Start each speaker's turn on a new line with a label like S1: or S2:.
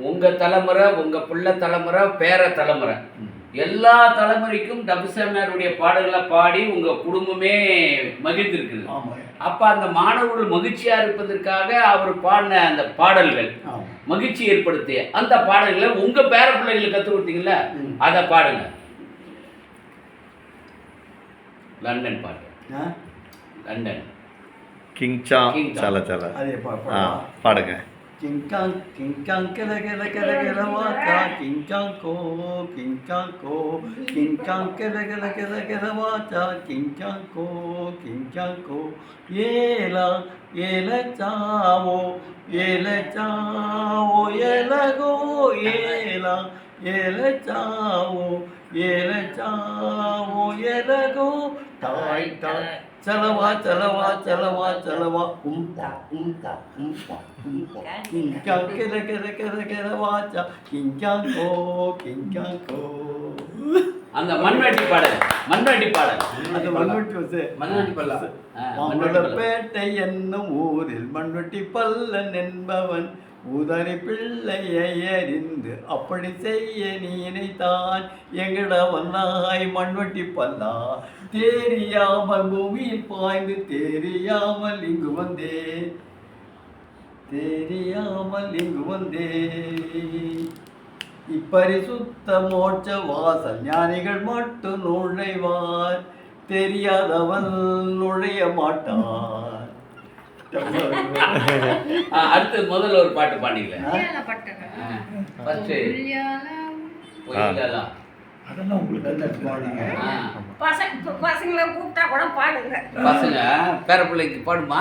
S1: உங்க தலைமுறை, உங்க பிள்ளை தலைமுறை, பேர தலைமுறை, எல்லா தலைமுறைக்கும் டபுசாமியாருடைய பாடல்களை பாடி உங்க குடும்பமே மகிழ்ந்திருக்குது. அப்ப அந்த மாணவர்கள் மகிழ்ச்சியா இருப்பதற்காக அவர் பாடின அந்த பாடல்கள் மகிழ்ச்சி ஏற்படுத்திய அந்த பாடல்களை உங்க பேர பிள்ளைகளுக்கு கற்றுக் கொடுத்தீங்களா? அதை பாடுங்க. லண்டன் பாட்டு, லண்டன்
S2: கிங்சா சல சல பாடுங்க.
S3: கிங்காங் கிங்காங் கல கல கல கல வாக்கா கிங்காங் கோ கிங்காங் கோ கிங்காங் கல கல கல கல வாக்கா கிங்காங் கோ ஏலா ஏல சாவோ ஏலகோ ஏலா ஏல சாவோ ஏலகோ டாய் டாய் चलवा चलवा चलवा चलवा उम्पा उम्पा उम्पा उम्पा किंकां केरे केरे केरे केरे वाचा किंकां को
S1: அந்த மண்வெட்டி பாடல், மண்வெட்டி பாடல்,
S3: அது மண்வெட்டி வசே
S1: மண்வெட்டி பல்லா.
S3: மாம்பழப்பேட்டை என்னும் ஊரில் மண்வெட்டி பல்லன் என்பவன் உதறி பிள்ளையை அறிந்து அப்படி செய்ய நீ நினைத்தான் எங்கட வந்தாய் மண்வெட்டி பல்லா தெரியாமல் பூமியில் பாய்ந்து தெரியாமல் இங்கு வந்தே இப்பரிசுத்த மோட்ச வாசல் ஞானிகள் மட்டும் நுழைவார் தெரியாதவன் நுழைய மாட்டான்.
S1: அடுத்து முதல்ல ஒரு பாட்டு பாடிங்களேன்.
S3: அதெல்லாம் உங்களுக்கு பாடுங்க.
S4: பசங்களை கூப்பிட்டா கூட பாடுங்க.
S1: பசங்க பேர பிள்ளைக்கு பாடுமா?